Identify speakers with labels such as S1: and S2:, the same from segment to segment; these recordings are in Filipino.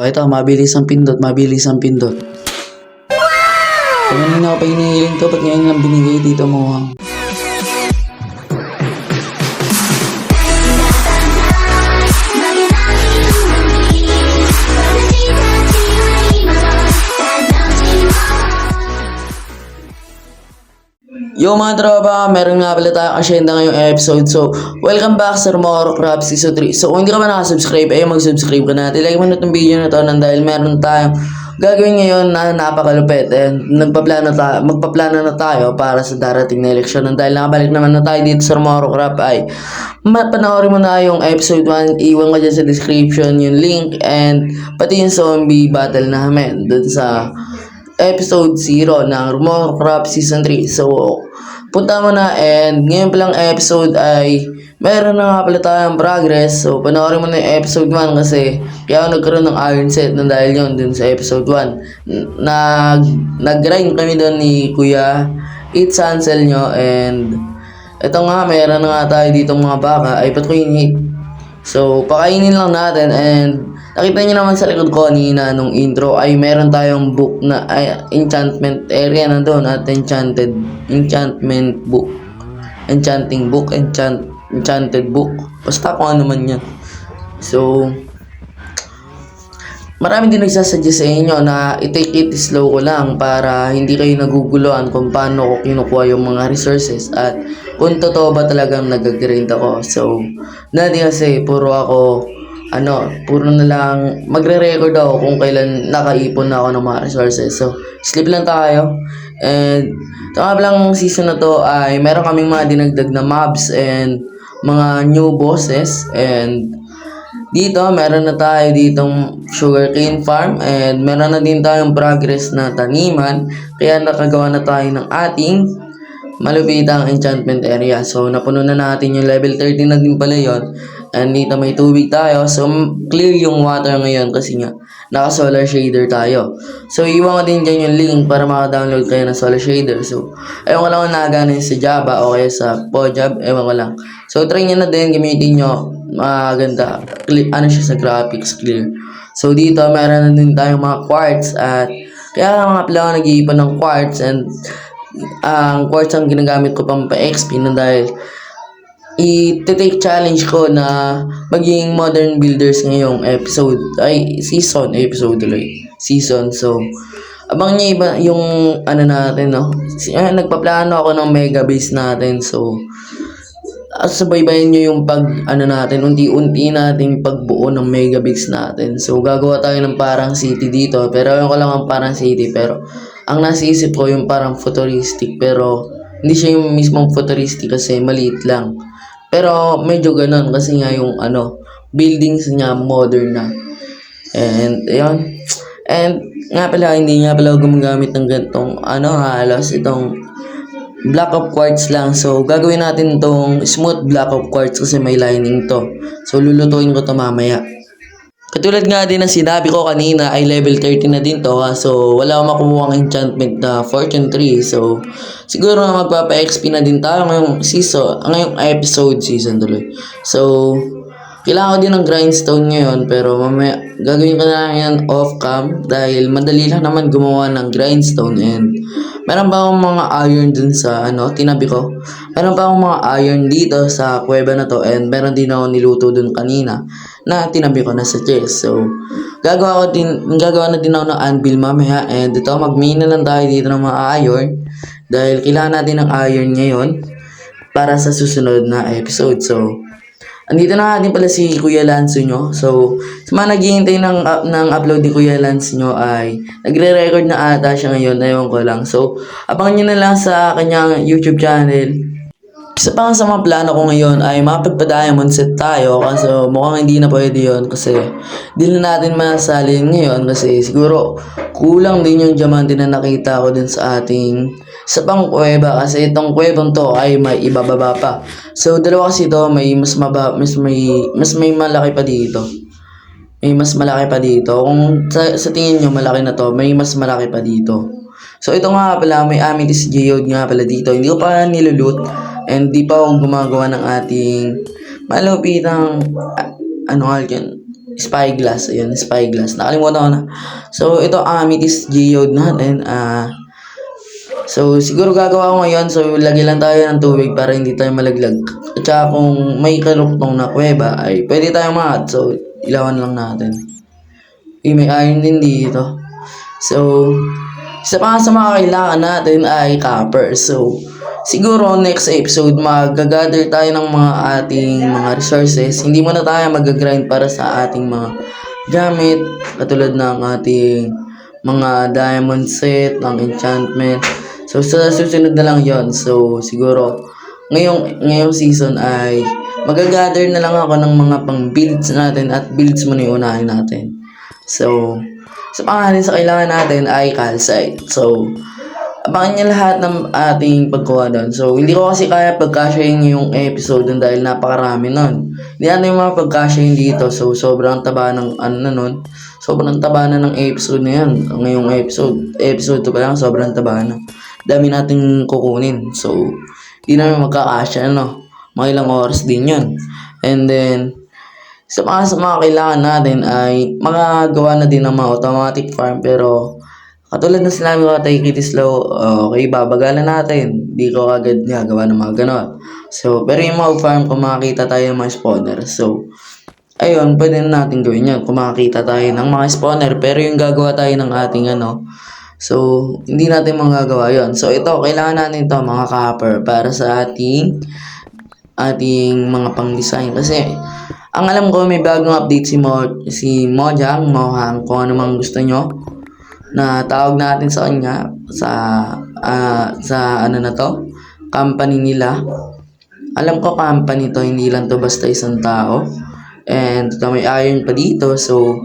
S1: Ito, mabilis ang pindot, mabilis ang pindot. Kanina ako pa hinihiling to, ba't ngayon lang binigay dito mo? Yo mga tropa, meron nga pala tayong asyenda ngayong episode. So, welcome back sa Romoro Crab Season 3. So, kung hindi ka pa nakasubscribe, mag-subscribe ka na. Like mo na itong video na to dahil meron tayong gagawin ngayon na napakalupit. And magpaplano na tayo para sa darating na eleksyon. And dahil nakabalik naman na tayo dito sa Romoro Crab ay panoorin mo na yung episode 1. Iwan ko dyan sa description yung link and pati yung zombie battle namin dun sa episode 0 ng Romoro Crab Season 3. So, punta mo na and ngayon palang episode ay meron na nga pala tayong progress. So, panoorin mo na yung episode 1 kasi kaya ako nagkaroon ng iron set na dahil yun dun sa episode 1. Nag-grind kami doon ni Kuya Eat Sansel nyo and ito nga, meron na nga tayo dito mga baka ay ba't ko init? So, pakainin lang natin and nakita niyo naman sa likod ko kanina nung intro ay meron tayong book na enchantment area na doon at enchanting book, enchanted book. Basta kung ano man yan. So, marami din nagsasuggest sa inyo na i-take it slow ko lang para hindi kayo naguguluhan kung paano ko kinukuha yung mga resources at kung totoo ba talagang nag-grind ako. So, dati kasi puro na lang magre-record ako kung kailan nakaipon na ako ng mga resources. So, sleep lang tayo. And, ito nga lang season na to ay meron kaming mga dinagdag na mobs and mga new bosses. And, dito, meron na tayo ditong sugarcane farm and meron na din tayong progress na taniman. Kaya nakagawa na tayo ng ating malupitang enchantment area. So, napuno na natin yung level 30 na din pala yun. And dito may tubig tayo. So, clear yung water ngayon kasi nga naka-solar shader tayo. So, iwan ko din dyan yung link para maka-download kayo ng solar shader. So, ewan ko lang kung nagana yun sa Java o kaya sa Pojab. Ewan ko lang. So, try nyo na din. Gamitin nyo. Maganda. Ano siya sa graphics. Clear. So, dito meron na din tayong mga quartz. At kaya nga pala ako nag-iipon ng quartz. And ang quartz ang ginagamit ko pang pa-XP na dahil i-take challenge ko na maging modern builders ngayong season. So, abang niya iba yung natin, no? Nagpaplano ako ng mega base natin. So, sabaybayan nyo yung natin, unti-unti nating pagbuo ng mega base natin. So, gagawa tayo ng parang city dito. Pero yung ko lang ang parang city. Pero, ang nasa isip ko yung parang futuristic. Pero, hindi siya yung mismong futuristic kasi maliit lang. Pero medyo ganun kasi nga yung buildings niya modern na. And ayun. And nga pala hindi nga pala gumagamit ng ganitong halos itong block of quartz lang. So gagawin natin itong smooth block of quartz kasi may lining to. So lulutuin ko to mamaya. Katulad nga din ng sinabi ko kanina ay level 30 na din to ha. So wala akong makuha ng enchantment na Fortune 3. So siguro na magpapa-XP na din tayo ngayong episode season tuloy. So kailangan ko din ng grindstone ngayon pero mamaya gagawin ko na yan off cam dahil madali lang naman gumawa ng grindstone. And meron pa akong mga iron dun sa tinabi ko. Meron pa akong mga iron dito sa kuweba na to and meron din ako niluto dun kanina na tinabi ko na sa chest. So, gagawa na din ako ng anvil mamaya and ito mag-main na lang tayo dito ng mga iron dahil kailangan natin ng iron ngayon para sa susunod na episode. So, andito na din pala si Kuya Lance nyo. So, sa mga naghihintay ng upload ni Kuya Lance nyo ay nagre-record na ata siya ngayon. Ewan ko lang. So, abangan nyo na lang sa kanyang YouTube channel. Isa pa nga sa mga plano ko ngayon ay mapagpa-diamond set tayo kasi mukhang hindi na pwede yun kasi di na natin masalin ngayon kasi siguro kulang din yung diamante na nakita ko din sa ating sa pang kuweba kasi itong kuwebang to ay may ibababa pa. So dalawa kasi ito may mas may malaki pa dito. May mas malaki pa dito. Kung sa tingin nyo malaki na to, may mas malaki pa dito. So ito nga pala may amethyst geode nga pala dito. Hindi ko pa niloloot. And di pa ako gumagawa ng ating malupitang spyglass. Ayun, spyglass. Nakalimutan ko na. So, ito amethyst geode natin. So, siguro gagawa ko ngayon. So, lagyan lang tayo ng tubig para hindi tayo malaglag. At saka kung may kaluktong na kuweba, ay pwede tayong mahat. So, ilawan lang natin. May iron din dito. So, isa pa nga sa mga kailangan natin ay copper. So, siguro next episode mag-gather tayo ng mga ating mga resources. Hindi muna tayo mag-grind para sa ating mga gamit. Katulad ng ating mga diamond set, ng enchantment. So, sa susunod na lang yon. So, siguro ngayong season ay mag-gather na lang ako ng mga pang builds natin at builds muna yung unahin natin. So, sa pangalan sa kailangan natin ay calcite. So, abangan niyo lahat ng ating pagkuha doon. So, hindi ko kasi kaya pagkasyahin yung episode doon dahil napakarami nun. Hindi natin yung mga pagkasyahin dito. So, sobrang taba ng nun. Sobrang taba na ng episode na yan. Ngayong episode 2 pa lang, sobrang taba na. Dami nating kukunin. So, hindi namin magkakasya, mga ilang oras din yun. And then, sa mga kailangan natin ay makagawa na din ng mga automatic farm, pero katulad ng sinabi ko, take it slow, okay, babagalan natin. Di ko agad gagawa ng mga ganon. So, pero yung mga farm, kung makakita tayo ng mga spawner. So, ayun, pwede na natin gawin yun. Kung makakita tayo ng mga spawner, pero yung gagawa tayo ng ating so, hindi natin magagawa yun. So, ito, kailangan natin ito, mga copper, para sa ating mga pang-design. Kasi, ang alam ko, may bagong update si Mojang, kung ano mang gusto nyo, na tawag natin sa kanya, sa company nila. Alam ko, company to, hindi lang to basta isang tao. And ito, may iron pa dito, so,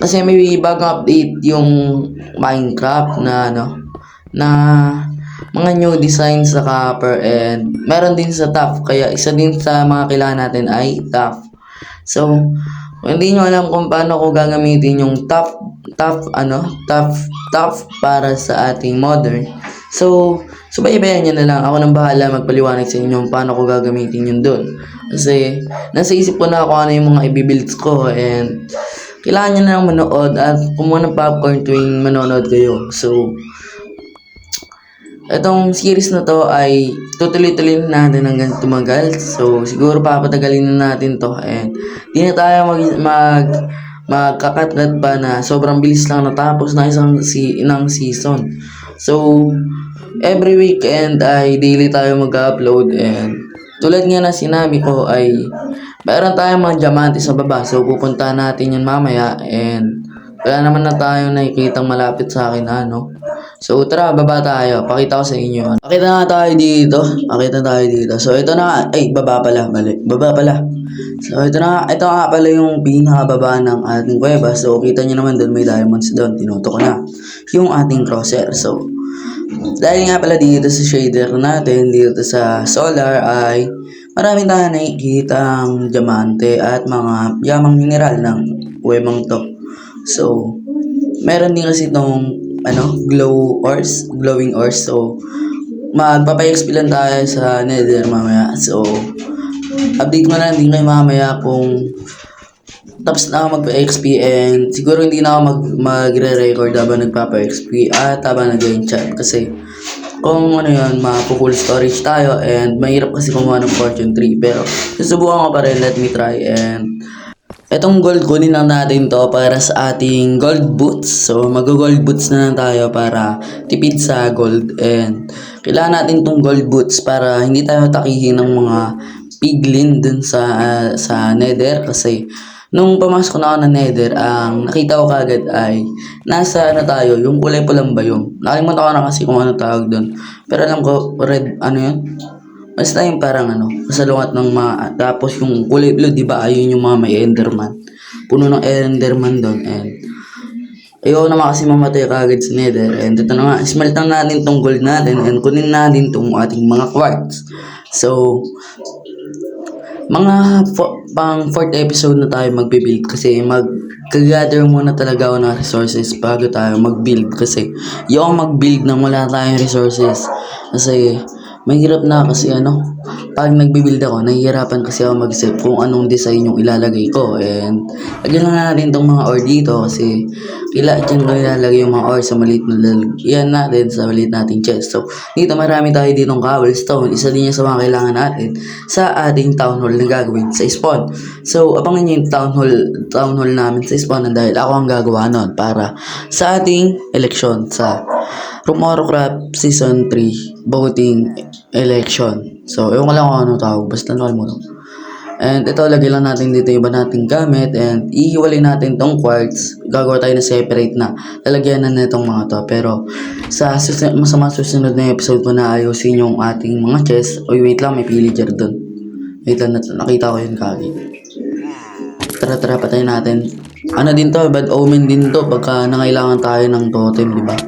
S1: kasi may bagong update yung Minecraft na mga new designs sa copper, and meron din sa top, kaya isa din sa mga kailangan natin ay top. So, kung hindi nyo alam kung paano ko gagamitin yung top para sa ating modern, so subaybayan nyo na lang. Ako nang bahala magpaliwanag sa inyo paano ko gagamitin yun doon. Kasi nasa isip ko na kung ano yung mga ibibuilds ko, and kailangan nyo na lang manood at kumuha ng popcorn tuwing manonood kayo. So, itong series na to ay tutuloy-tuloy na natin hanggang tumagal. So, siguro papatagalin na natin to, and di na tayo magkakatlat pa na sobrang bilis lang natapos na isang season. So, every weekend ay daily tayo mag-upload, and tulad nga na sinabi ko ay mayroon tayong mga diamante sa baba. So, pupuntahan natin yun mamaya, and wala naman na tayo nakikitang malapit sa akin So, tara, baba tayo. Pakita ko sa inyo. Pakita nga tayo dito. So, ito na nga. Ay, baba pala. Mali. Baba pala. So, ito nga pala yung pinakababa ng ating kuweba. So, kita nyo naman doon may diamonds doon. Tinuto ko na yung ating crosshair. So, dahil nga pala dito sa shader natin, dito sa solar, ay maraming tayo nakikitang diamante at mga yamang mineral ng kuwebang to. So, meron din kasi itong glowing ores. So, magpapa-XP lang tayo sa nether mamaya. So, update ko na lang din kayo mamaya kung tapos na ako magpa-XP, and siguro hindi na ako magre-record habang nagpapa-XP at habang nag-enchant, kasi kung mapu-full storage tayo, and mahirap kasi kumuha ng fortune tree, pero susubukan ko pa rin. Let me try. And etong gold, kunin lang natin to para sa ating gold boots. So, mag-gold boots na lang tayo para tipid sa gold. And kailangan natin tong gold boots para hindi tayo takihin ng mga piglin dun sa nether. Kasi nung pumasok na ako ng nether, ang nakita ko kagad ay nasa tayo, yung kulay pulang bayong. Nakalimutan ko na kasi kung ano tawag dun. Pero alam ko, red, yun? Basta yung parang masalungat ng mga, tapos yung kulay blue, di ba, ayun yung mga may enderman. Puno ng enderman doon, and ayaw naman kasi mamatay kagad sa nether. And ito na nga, smelt lang natin tong gold natin, and kunin natin tong ating mga quartz. So, mga pang 4th episode na tayo magbe-build, kasi mag-gather muna talaga ako ng resources bago tayo mag-build, kasi yung mag-build nang wala tayong resources. Kasi mahirap na kasi pag nagbibuild ako, nahihirapan kasi ako mag-isip kung anong design yung ilalagay ko. And lagyan na natin tong mga ore dito kasi dyan ko ilalagay yung mga ore sa maliit na lalagyan natin sa maliit nating chest. So dito marami tayo ditong cobblestone. Isa din yan sa mga kailangan natin sa ating town hall na gagawin sa spawn. So abangan nyo yung town hall namin sa spawn dahil ako ang gagawa nun para sa ating election sa Tomorrowcraft Season 3 voting election. So, ewan ko lang kung ano tawag. Basta nakalimutan ko. And ito, lagay lang natin dito yung iba nating gamit. And ihiwalay natin tong quartz. Gagawa tayo na separate na. Lalagyan na nitong mga to. Pero sa susunod na episode ko na ayusin yung ating mga chest. Oy, wait lang. May pillager dun. Wait lang, nakita ko yun kagi. Tara, patayin natin. Ano din to? Bad omen din to. Pagka nangailangan tayo ng totem, di ba?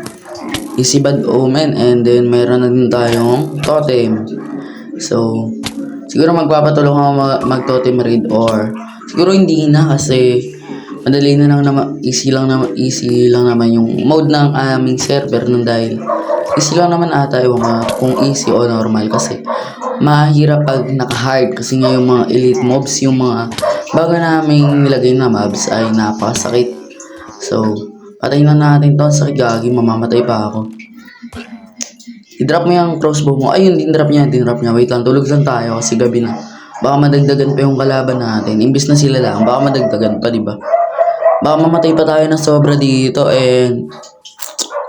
S1: Easy bad omen, and then meron na din tayong totem. So siguro magpapatulong ako mag-totem raid, or siguro hindi na kasi madali na lang naman, easy lang naman yung mode ng aming server nun dahil easy lang naman ata, ewan ko kung easy o normal kasi mahirap pag naka-hard kasi nga yung mga elite mobs, yung mga bago naming nilagay na mobs ay napakasakit. So patayin na natin to. Sakit gagi, mamamatay pa ako. I-drop mo yung crossbow mo. Ayun, dinrap niya. Wait lang, tulog lang tayo kasi gabi na. Baka madagdagan pa yung kalaban natin. Imbis na sila lang, baka madagdagan pa, diba? Baka mamatay pa tayo ng sobra dito. And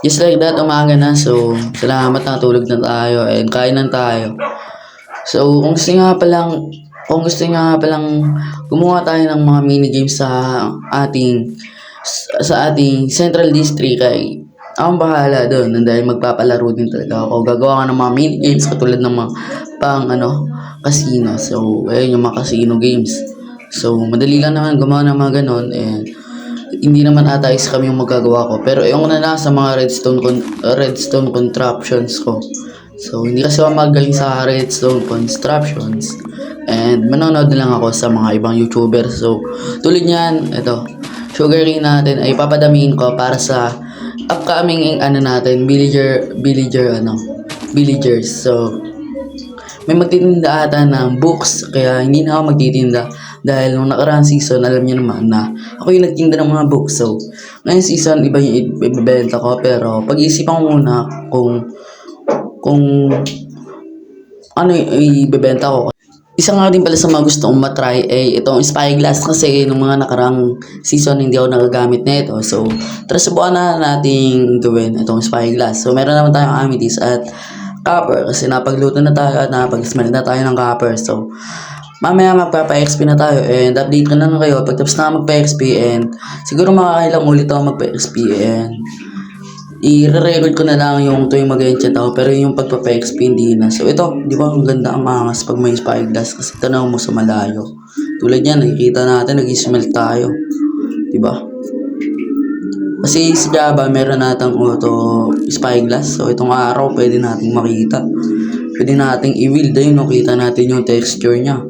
S1: just like that, umaga na. So salamat na, tulog na tayo. And kain na tayo. So kung gusto nga palang gumawa tayo ng mga minigames sa ating Central District ay akong bahala doon dahil magpapalaro din talaga ako. Gagawa ka ng mga mini games katulad ng mga casino. So ayun yung mga casino games. So madali lang naman gumawa ng mga ganon, and hindi naman ata is kami yung magagawa ko. Pero yung na sa mga redstone contraptions ko. So hindi kasi ako magaling sa redstone constructions, and manonood lang ako sa mga ibang YouTubers. So tulad niyan, ito sugar cane natin ay papadamihin ko para sa upcoming villagers. So may magtitinda ata ng books, kaya hindi na ako magtitinda dahil nung nakaraang season alam niyo naman na ako yung nagtinda ng mga books. So ngayong season iba yung ibebenta ko, pero pag-iisipan ko muna kung ano ibebenta ko. Isa nga din pala sa mga gusto kong matry ay itong spyglass kasi nung mga nakarang season hindi ako nagagamit nito. So tara, subukan na nating gawin itong spyglass. So meron naman tayong amethyst at copper kasi napagluto na tayo at napag-smelt na tayo ng copper. So mamaya magpapa-XP na tayo, and update ko na lang kayo pagtapos na magpa-XP, and siguro makakailang ulit ako magpa-XP, and i-record ko na lang yung tuwing mag-enchant ako, pero yung pagpapa-XP hindi na. So ito, di ba ang ganda, ang angas pag may spyglass kasi tanaw mo sa malayo. Tulad yan, nakikita natin nag-smelt tayo, di ba? Kasi sa Java meron natang auto spyglass. So itong araw pwede nating makita. Pwede nating i-build, ayun, kita natin yung texture niya.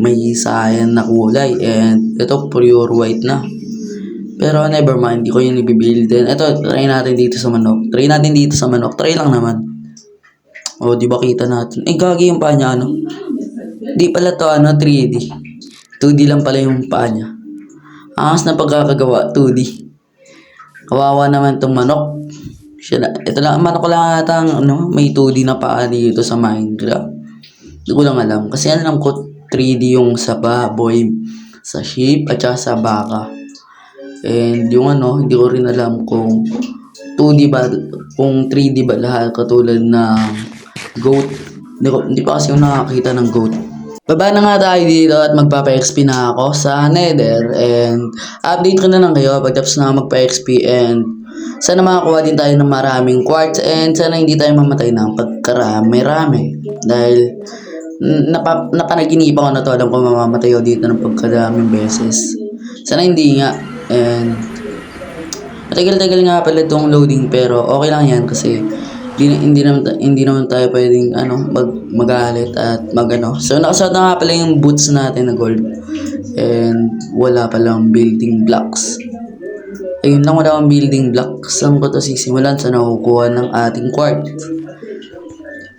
S1: May cyan na kulay, and ito pure white na. Pero never mind, di ko yun i-build din. Ito, try natin dito sa manok. Try lang naman. O, di ba kita natin? Gagi yung paa niya, Di pala to, 3D. 2D lang pala yung paa niya. Angas na pagkakagawa, 2D. Kawawa naman tong manok. Ito lang, manok lang ata, may 2D na paa dito sa Minecraft. Di ko lang alam. Kasi alam ko, 3D yung sa baboy, sa sheep, at saka sa baka. And yung hindi ko rin alam kung 2D ba, kung 3D ba lahat katulad ng goat. Hindi pa kasi yung nakakita ng goat. Baba na nga tayo dito at magpapa-XP na ako sa Nether, and update ko na lang kayo pagtapos na magpa-XP, and sana makakuha din tayo ng maraming quartz, and sana hindi tayo mamatay ng pagkarami-rami dahil napanaginipan ko na to. Alam ko mamamatay ako dito ng pagkaraming beses. Sana hindi nga. And matagal-tagal nga pala itong loading, pero okay lang yan kasi hindi naman tayo pwedeng magalit at So nakasuot na nga pala yung boots natin na gold, and wala palang building blocks. Ayun lang, wala akong building blocks. Saan ko to sisimulan? Saan nakukuha ng ating quartz?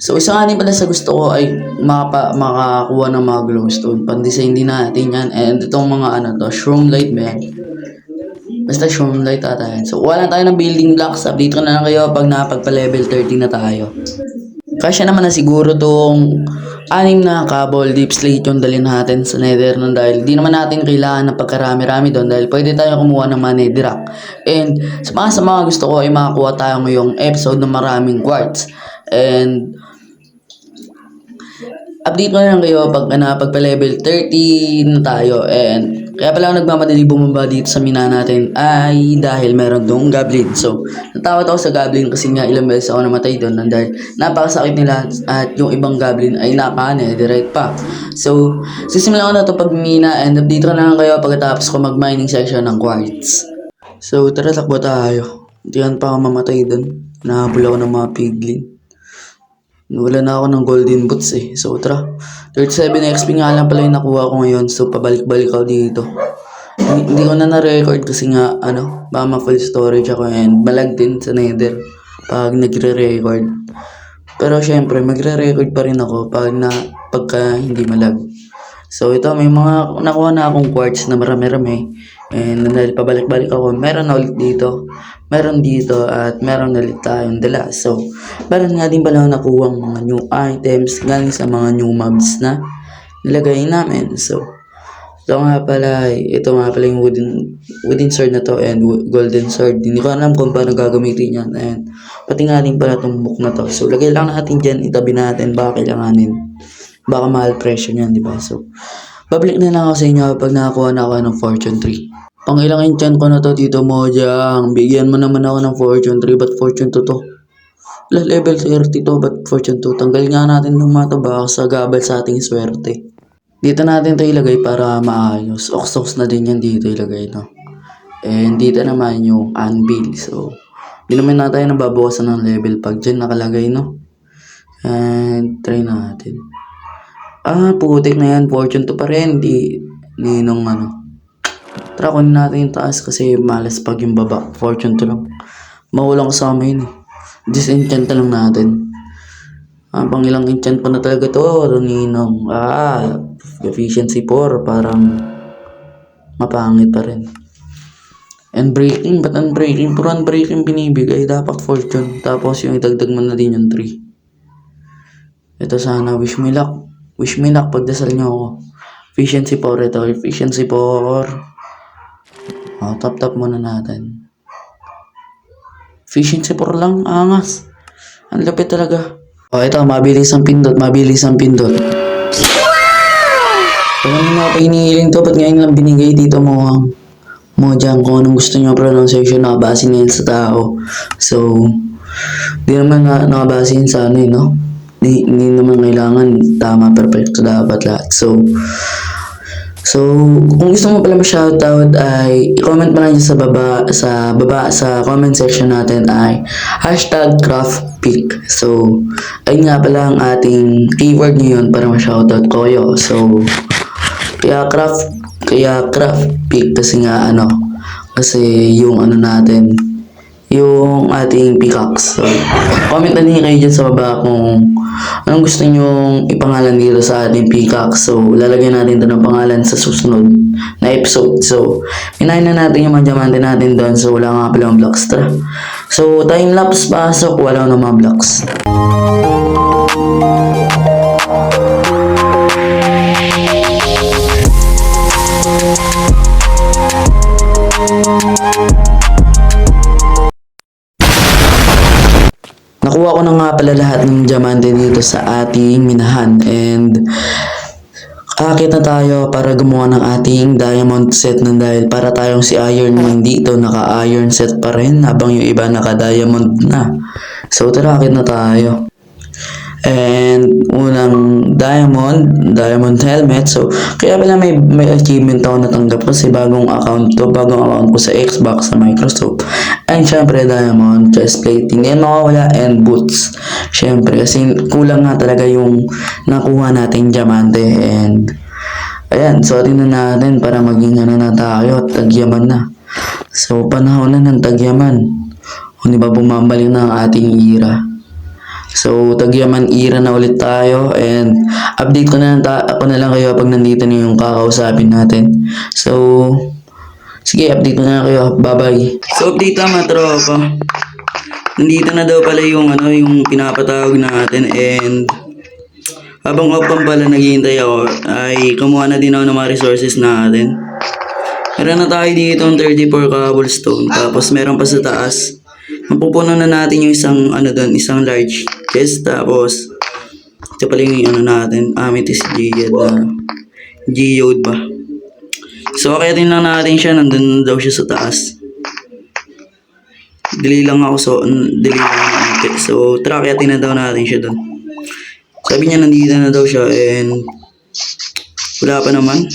S1: So, isa nga din pala sa gusto ko ay makakuha ng mga glowstone. Pan-design din natin yan. And itong mga ano to, shroom light ba yan? Basta shroom light ata yan. So, kuha lang tayo ng building blocks. Update ko na lang kayo pag napagpa-level 30 na tayo. Kasya naman na siguro tong 6 na cobble deep slate yung dalhin natin sa nether nun dahil di naman natin kailangan ng pagkarami-rami doon dahil pwede tayo kumuha ng mga netherrack. And sa mga gusto ko ay makakuha tayo ngayong episode ng maraming quartz. And update ko na lang kayo pag pagpa-level 30 na tayo. And kaya pala ako nagmamadali bumaba dito sa mina natin ay dahil meron doong goblin. So, natawad ako sa goblin kasi nga ilang beses ako namatay doon dahil napakasakit nila at yung ibang goblin ay naka-netherite pa. So, sisimulan ko na ito pag mina and update ko na lang kayo pagkatapos ko mag-mining section ng quartz. So, tara takbo tayo. Hindi pa ako mamatay doon. Nahabol ako ng mga piglin. Wala na ako ng golden boots eh. So, tara. 37 XP nga lang pala yung nakuha ko ngayon. So, pabalik-balik ako dito. Hindi ko na na-record kasi nga, baka ma-full storage ako and malag din sa nether pag nagre-record. Pero, syempre, magre-record pa rin ako pagka hindi malag. So, ito, may mga nakuha na akong quartz na marami-rami. And dahil pabalik-balik ako, meron na ulit dito. Meron dito at meron ulit tayong dala. So, meron nga din pala nakuha mga new items galing sa mga new mobs na nilagay namin. So, ito nga pala yung wooden sword na to and golden sword. Hindi ko alam kung paano gagamitin yan. And pati nga din pala itong book na to. So, lagay lang natin dyan, itabi natin, baka kailanganin. Baka mahal presyo niyan, di ba? So, babalik na lang ako sa inyo pag nakakuha na ako ng fortune 3. Pang ilang enchant ko na to, Tito Mojang. Bigyan mo naman ako ng fortune 3, but fortune 2 to? Level 30 to, but fortune 2. Tanggal nga natin ng mga baka sa gabal sa ating swerte. Dito natin ito ilagay para maayos. Oxox na din yan dito ilagay, no? And dito naman yung anvil. So, hindi naman na tayo nababawasan ng level pag dyan nakalagay, no? And try natin. Putik na yan. Fortune 2 pa rin. Ninong Tara, kunin natin yung taas kasi malas pag yung baba. Fortune 2 lang. Mawalang kasama yun eh. Disenchant lang natin. Pang ilang enchant pa na talaga to. Ninong. Efficiency 4. Parang mapangit pa rin. And breaking. Ba't unbreaking? Puro unbreaking binibigay. Dapat fortune. Tapos yung idagdag mo na din yung 3. Ito sana. Wish me luck. Wish me luck. Pagdasal nyo ako. Efficiency 4 ito. Efficiency 4. Tap muna natin. Efficiency 4 lang. Angas. Ang lapit talaga. Ito. Mabilis ang pindot. Kung ano nga pa inihiling to, ba't ngayon lang binigay dito mo dyan kung anong gusto nyo pronunciation nakabase na yan sa tao. So, di naman nakabase yun sa no? Hindi naman kailangan tama, perfecto dapat lahat. So, kung gusto mo pala ma-shoutout ay i-comment mo lang dyan sa baba sa comment section natin ay #craftpick. So, ayun nga pala ang ating keyword ngayon para ma-shoutout ko kayo. So, kaya craftpick kasi nga kasi yung natin, yung ating pickaxe. So, comment na din kayo dyan sa baba kung anong gusto nyong ipangalan dito sa ating pickaxe. So, lalagyan natin ito ng pangalan sa susunod na episode. So, minahin na natin yung mga diamante natin doon. So, wala nga pala yung blocks. Tara. So, time lapse pasok. Wala na mga blocks. Nakuha ko na nga pala lahat ng diamante dito sa ating minahan and akit na tayo para gumawa ng ating diamond set dahil para tayong si Iron Man dito naka-iron set pa rin habang yung iba naka-diamond na. So tara, akit na tayo. And unang diamond helmet. So kaya pala may achievement ako natanggap kasi bagong account ko sa Xbox sa Microsoft. And syempre diamond chest plating yan mawawala and boots. Syempre kasi kulang nga talaga yung nakuha nating diamante and ayan, suotin na natin para maging na tayo at tagyaman na. So panahon na ng tagyaman. O di ba bumabalik na ang ating era. So, Tagyaman Ira na ulit tayo and update ko na lang ako na lang kayo pag nandito na yung kakausapin natin. So, sige, update ko na lang kayo. Bye-bye. So, update lang mga tropa. Nandito na daw pala yung yung pinapatawag natin and habang off pala naghihintay ako ay kumuha na din ako ng mga resources natin. Meron na tayo dito ng 34 cobblestone tapos meron pa sa taas. Mapupuno na natin yung isang doon, isang large chest tapos ito pala yung natin, amethyst geode ba. So akitin lang natin siya, nandun daw siya sa taas. Dili lang ako so tara akitin na daw natin siya doon. Sabi niya nandito na daw siya and wala pa naman.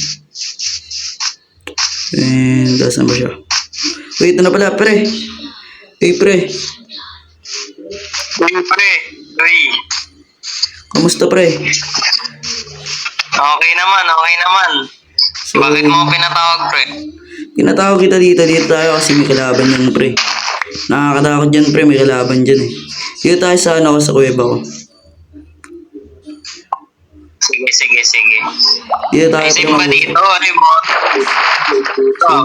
S1: And saan ba siya? Wait, na pala, pre. Hey, pre.
S2: Uy, pre. Uy.
S1: Kamusta, pre?
S2: Okay naman.
S1: So,
S2: Bakit mo ako pinatawag, pre?
S1: tinatawag kita dito tayo kasi may kalaban yan, pre. Nakakatakot dyan, pre. May kalaban dyan eh. Dito tayo sa sa kuweba ko.
S2: Sige.
S1: Dito tayo.
S2: May simba dito, ano yung mga...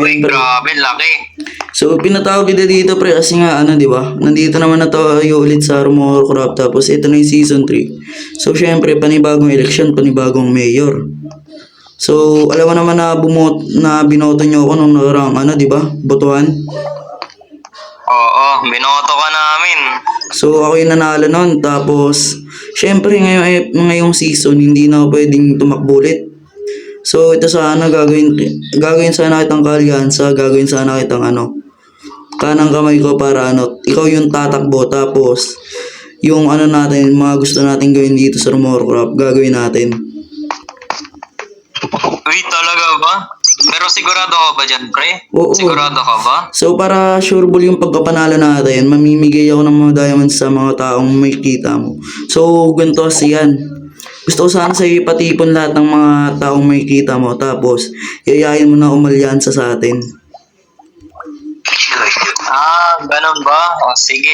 S2: Uy, grabe, laki.
S1: So, pinatawag kita dito, pre, kasi nga, di ba? Nandito naman na tayo ulit sa Rumor Craft, tapos ito na yung season 3. So, syempre, panibagong election, panibagong mayor. So, alam mo naman na binoto nyo ako nung nakarang, di ba? Botohan.
S2: Oo, binoto ka namin.
S1: So, ako yung nanalo nun, tapos, syempre, ngayong season, hindi na ako pwedeng tumakbo ulit. So, ito sana gagawin sana kitang kalyansa, gagawin sana kitang kanang kamay ko para ikaw yung tatakbo, tapos yung natin, mga gusto natin gawin dito sa Rumor Craft, gagawin natin.
S2: Uy, talaga ba? Pero sigurado ka ba dyan, pre?
S1: Oo.
S2: Sigurado ka ba?
S1: So, para sureball yung pagkapanalo natin, mamimigay ako ng mga diamonds sa mga taong may kita mo. So, ganito kasi yan. Gusto ko sana sa'yo ipatipon lahat ng mga taong may kita mo, tapos iayain mo na umalyansa sa atin.
S2: Ganun ba? O, sige.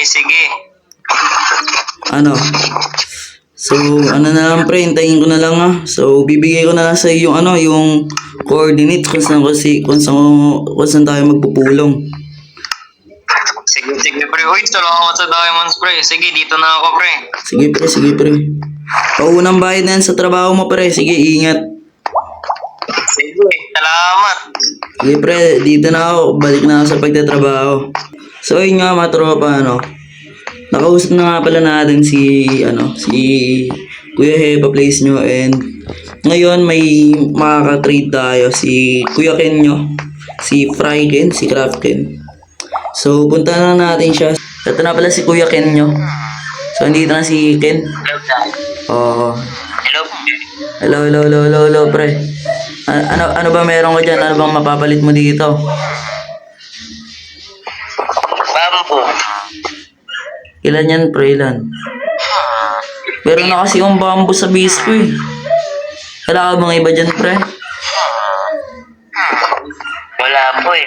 S1: So, na lang pre, hintayin ko na lang So, bibigay ko na lang sa iyo yung yung coordinates kung saan tayo magpupulong.
S2: Sige, pre. Uy, salamat sa diamonds, pre. Sige, dito na ako, pre.
S1: Sige, pre. Paunang bayad na yan sa trabaho mo, pre. Sige, ingat.
S2: Sige, salamat.
S1: Sige, pre, dito na ako. Balik na ako sa pagtatrabaho. So, yun nga, mga tropa, nakausap na nga pala natin si Kuya Heba Place nyo and ngayon may makaka-trade tayo si Kuya Ken nyo, si Fryken, si Craftken. So punta na natin siya. Ito na pala si Kuya Ken nyo. So andito na si Ken.
S2: Hello,
S1: Hello pre. Ano ba meron ko dyan? Ano bang mapapalit mo dito?
S2: Bamboo.
S1: Ilan yan pre, ilan? Meron na kasi yung bamboo sa base ko eh. Wala ka bang iba dyan pre?
S2: Wala po eh.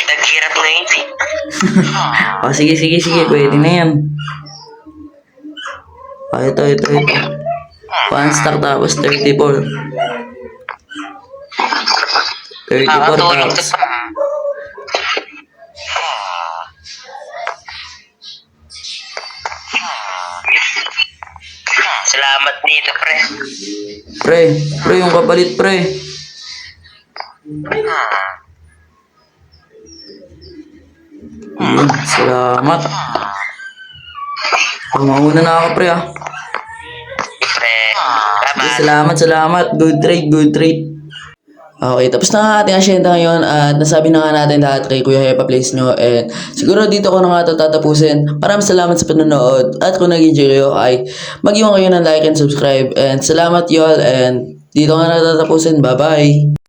S2: Naghirap na yun eh.
S1: Sige, pwede na yan. Ito. 1 stack tapos 34. 34 tapos.
S2: Salamat dito, pre.
S1: Pre, yung kapalit pre. Salamat. Mauna na ako pre
S2: Pre,
S1: Salamat. Good trade. Okay, tapos na ang ating asyenda ngayon at nasabi na nga natin lahat kay Kuya Hepa Place nyo and siguro dito ko na nga ito tatapusin. Maraming salamat sa panonood at kung nag-enjoy kayo ay mag-iwan kayo ng like and subscribe and salamat y'all and dito nga na tatapusin. Bye-bye!